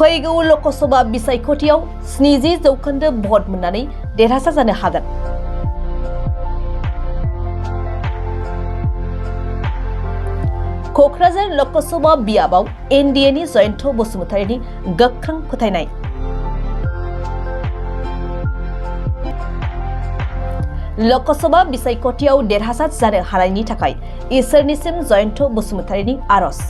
फैगौ लकसभा बिसायख'थियाव 70% भट मोननानै देरहासार जानो हागोन। क'क्राझार लकसभा बियाबाव एनडिएनि जयन्त बसुमतारीनि गोख्रों फोथायनाय। लकसभा बिसायख'थियाव देरहासार जानो हानायनि थाखाय इसोरनिसिम जयन्त बसुमतारीनि आरज।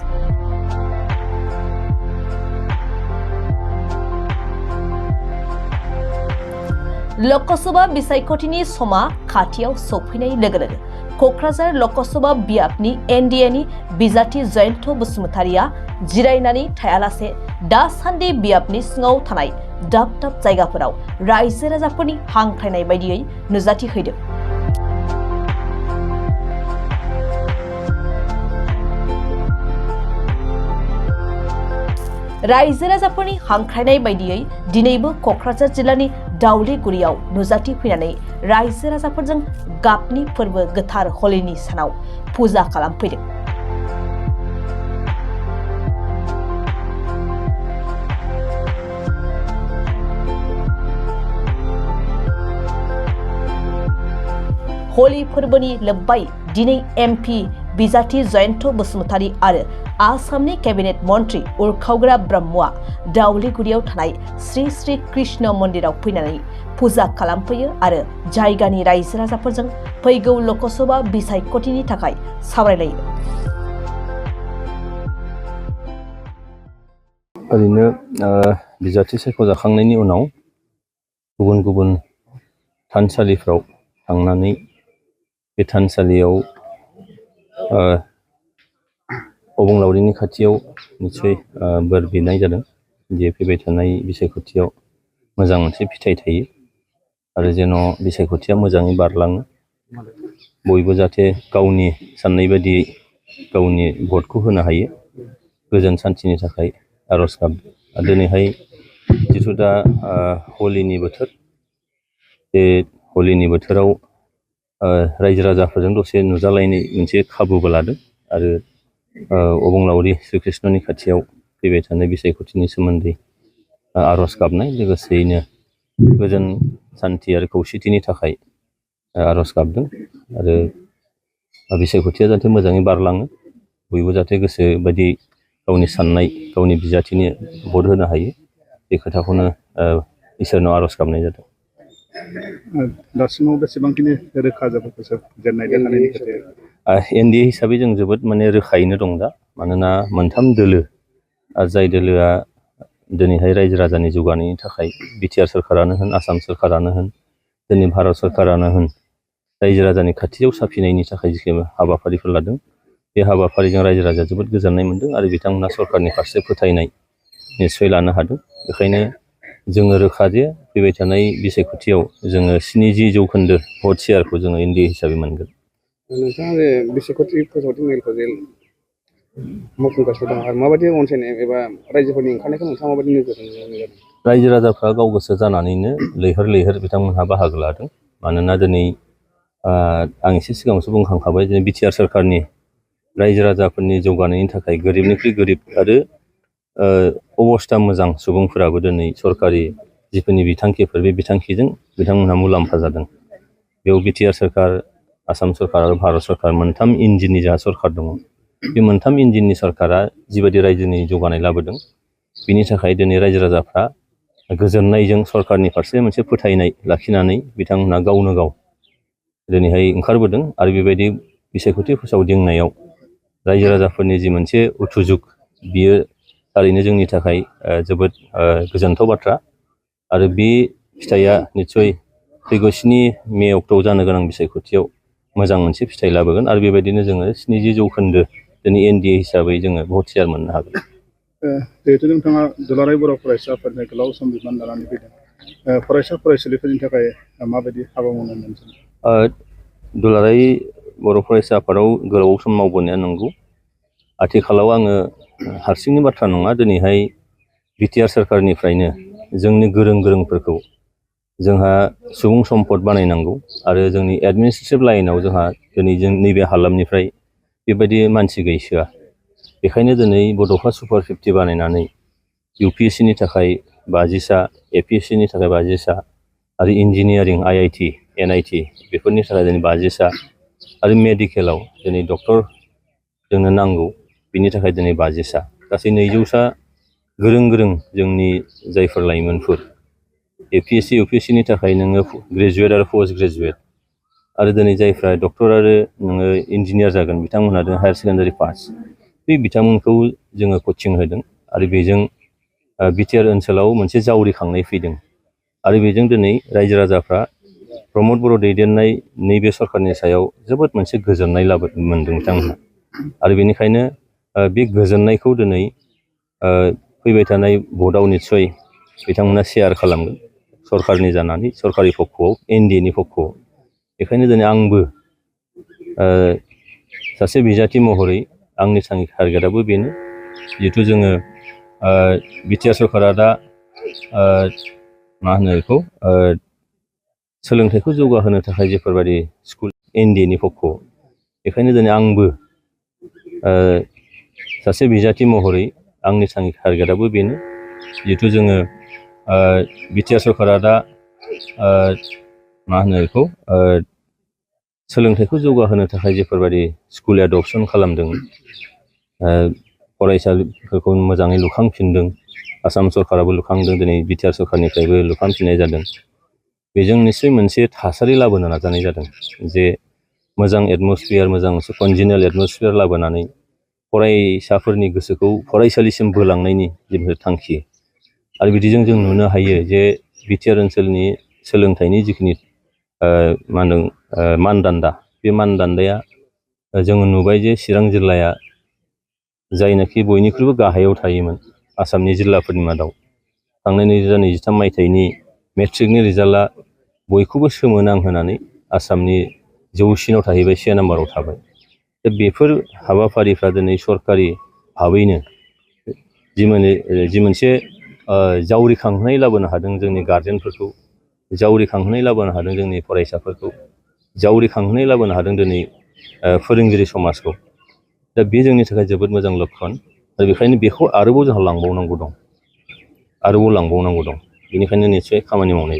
लकसभा बिसायख'थिनि समा खाथियाव सौफैनाय लोगो लोगो क'क्राझार लकसभा बियाबनि एनडिएनि बिजाथि जयन्त बसुमतारीया जिरायनानै थायालासे दासान्दि बियाबनि सिङाव थानाय दाब दाब जायगाफोराव रायजो राजाफोरनि हांख्रायनाय बायदियै नुजाथि हैदों। रायजो राजाफोरनि हांख्रायनाय बायदियै दिनैबो क'क्राझार जिल्लानि दाउलिगुरियाव नुजाथि फैनानै रायजो राजाफोरजों गाबनि फोरबो गोथार हलिनि सानाव फुजा खालामफैदों। हलि फोरबोनि लोब्बायै दिनै एमपि बिजाथि जयन्त बसुमतारी आरो आसामनि केबिनेट मन्त्रि उरखावग्रा ब्रह्मआ दाउलिगुरियाव थानाय श्री श्री कृष्ण मन्दिराव फैनानै फुजा खालामफैयो आरो जायगानि रायजो राजाफोरजों फैगौ लकसभा बिसायख'थिनि थाखाय सावरायलायो। ओरैनो बिजाथि सायख'जाखांनायनि उनाव गुबुन गुबुन थानसालिफ्राव थांनानै बे थानसालियाव अबंलावरिनि खाथियाव निसय बोर बिनाय जादों जे फैबाय थानाय बिसायख'थियाव मोजां मोनसे फिथाइ थायो आरो जेन' बिसायख'थिया मोजाङै बारलाङो, बयबो जाहाथे गावनि साननाय बायदियै गावनि भटखौ होनो हायो, गोजोन सान्थिनि थाखाय आरज गाबदों। दिनैहाय जिथु दा हलिनि बोथोर, बे हलिनि बोथोराव रायजो राजाफोरजों दसे नुजालायनाय मोनसे खाबुबो लादों आरो अबंलावरि श्री कृष्णनि खाथियाव फैबाय थानाय बिसायख'थिनि सोमोन्दै आरज गाबनाय, लोगोसेयैनो गोजोन सान्थि आरो खौसेथिनि थाखाय आरज गाबदों आरो बिसायख'थिया जाहाथे मोजाङै बारलाङो, बयबो जाहाथे गोसो बायदि गावनि साननाय गावनि बिजाथिनि भट होनो हायो, बे खोथाखौनो इसोरनाव आरज गाबनाय जादों। दासिमाव बेसेबांखिनि रोखा जाबोखो जेननाय देरहानायनि खोथाया? एनडिए हिसाबै जों जोबोद रोखायैनो दं दा, मानोना मोनथाम दोलो, जाय दोलोआ दिनैहाय रायजो राजानि जौगानायनि थाखाय बिटिआर सोरखारानो होन, आसाम सोरखारानो होन, जोंनि भारत सोरखारानो होन, रायजो राजानि खाथियाव साफिनायनि थाखाय जिखिनि हाबाफारिफोर लादों, बे हाबाफारिजों रायजो राजाया जोबोद गोजोननाय मोन्दों आरो बिथांमोना सरकारनि फारसे फोथायनाय निस्सय लानो हादों। बेखायनो जोङो रोखा जे फैबाय थानाय बिसायख'थियाव जोङो 70% भट शेयारखौ जोङो एनडिए हिसाबै मोनगोन। नोंथाङा जे बिसायख'थि फोसावथिंनायखौ जे मावफुंगासिनो दं आरो माबायदि अनसायनाय एबा रायजोफोरनि ओंखारनायखौ नोंथाङा माबायदि नोजोर होदों? रायजो राजाफ्रा गाव गोसो जानानैनो लैहोर लैहोर बिथांमोनहा बाहागो लादों। मानोना दिनै आं एसे सिगाङावसो बुंखांखाबाय जे बिटिआर सोरखारनि रायजो राजाफोरनि जौगानायनि थाखाय गोरिबनिख्रुइ गोरिब आरो अबस्था मोजां सुबुंफोराबो दिनै सरकारि जिखिनि बिथांखिफोर, बे बिथांखिजों बिथांमोनहा मुलाम्फा जादों। बेयाव बिटिआर सोरखार, आसाम सोरखार आरो भारत सोरखार मोनथाम इन्जिननि जा सरखार दङ, बे मोनथाम इन्जिननि सरकारा जिबायदि रायजोनि जौगानाय लाबोदों, बिनि थाखाय दिनै रायजो राजाफ्रा गोजोननायजों सरकारनि फारसे मोनसे फोथायनाय लाखिनानै बिथांमोनहा गावनो गाव दिनैहाय ओंखारबोदों आरो बेबायदि बिसायख'थि फोसावदिंनायाव रायजो राजाफोरनि जि मोनसे उथुजुग, बियो थारैनो जोंनि थाखाय जोबोद गोजोनथाव बाथ्रा आरो बे फिथाइया निस्सय फैगौ 7 मे अक्ट'आव जानो गोनां बिसायख'थियाव मोजां मोनसे फिथाइ लाबोगोन आरो बेबायदिनो जोङो 70% दिनै एनडिए हिसाबै जोङो भट शेयार मोननो हागोन। जिहेतु नोंथाङा दुलाराय बर' फरायसा आफादनि गोलाव सम बिबान लानानै फैदों, फरायसा फरायसुलिफोरनि थाखाय माबायदि हाबा मावनो मोनदों? दुलाराय बर' फरायसा आफादाव गोलाव सम मावबोनाया नंगौ। आथिखालाव आङो हारसिंनि बाथ्रा नङा, दिनैहाय बिटिआर सोरखारनिफ्रायनो जोंनि गोरों गोरोंफोरखौ जोंहा सुबुं सम्पद बानायनांगौ आरो जोंनि एडमिनिस्ट्रेटिभ लाइनाव जोंहा दिनै जों नैबे हालामनिफ्राय बेबायदि मानसि गैसोआ। बेखायनो दिनै बड'फा सुपार 50 बानायनानै UPSC नि थाखाय 50 सा, APSC नि थाखाय 50 सा आरो इन्जिनियारिं IIT, NIT बेफोरनि थाखाय दिनै 50 सा आरो मेडिकेलाव दिनै डक्टर जोंनो नांगौ बिनि थाखाय दिनै 50 सा गासै 200 सा गोरों जोंनि जायफोर लाइमोनफोर APSC, UPSC नि थाखाय नोङो ग्रेजुवेट आरो पोस्ट ग्रेजुवेट आरो दिनै जायफ्रा डक्टर आरो नोङो इन्जिनियार जागोन बिथांमोनहा दिनै हायार सेकेन्डारि पास बे बिथांमोनखौ जोङो कचिं होदों आरो बेजों बिटिआर ओनसोलाव मोनसे जावरिखांनाय फैदों आरो बेजों दिनै रायजो राजाफ्रा प्रमद बर' दैदेननाय नैबे सरकारनि सायाव जोबोद मोनसे गोजोननाय मोनदों बिथांमोनहा आरो बेनिखायनो बे गोजोननायखौ दिनै फैबाय थानाय भटआव निस्सय बिथांमोना शेयार खालामगोन सरकारनि जानानै सरकारि पक्षआव NDA नि पक्षआव बेखायनो दिनै आंबो सासे बिजाथि महरै आंनि थांखि टारगेटआबो बेनो जिहेथु जोङो बिटिआर सरकारा दा मा होनो बेखौ सोलोंथाइखौ जौगाहोनो थाखाय जेफोरबायदि स्कुल NDA नि पक्षआव बेखायनो दिनै आंबो सासे बिजाथि महरै आंनि थांखि टारगेटआबो बेनो जिहेथु जोङो बिटिआर सरकारा दा मा होनो बेखौ सोलोंथाइखौ जौगाहोनो थाखाय जेफोरबायदि स्कुल एडप्सन खालामदों फरायसालिफोरखौ मोजाङै लुखांफिनदों आसाम सरकाराबो लुखांदों दिनै बिटिआर सरकारनिफ्रायबो लुखांफिननाय जादों बेजों निस्सय मोनसे थासारि लाबोनो नाजानाय जादों जे मोजां एटमस्फियार मोजां मोनसे कनजिनेल एटमस्फियार लाबोनानै फरायसाफोरनि गोसोखौ फरायसालिसिम बोलांनायनि जेबो थांखि आरो बिदिजों जों नुनो हायो जे बिटिआर ओनसोलनि सोलोंथाइनि जिखिनि मा होनदों मानदान्दा बे मानदान्दाया जोङो नुबाय जे चिरां जिल्लाया जायनाखि बयनिख्रुइबो गाहायाव थायोमोन आसामनि जिल्लाफोरनि मादाव थांनाय 2023 मायथाइनि मेट्रिकनि रिजाल्टआ बयखौबो सोमोनांहोनानै आसामनि जौसिनाव थाहैबाय 1 नाम्बाराव थाबाय दा बेफोर हाबाफारिफ्रा दिनै सरकारि भाबैनो जि मोनसे जावरिखांहोनाय लाबोनो हादों जोंनि गार्जेनफोरखौ जावरिखांहोनाय लाबोनो हादों जोंनि फरायसाफोरखौ जावरिखांहोनाय लाबोनो हादों दिनै फोरोंगिरि समाजखौ दा बे जोंनि थाखाय जोबोद मोजां लक्षन आरो बेखायनो बेखौ आरोबाव जोंहा लांबावनांगौ दं बेनिखायनो निस्सय खामानि मावनाय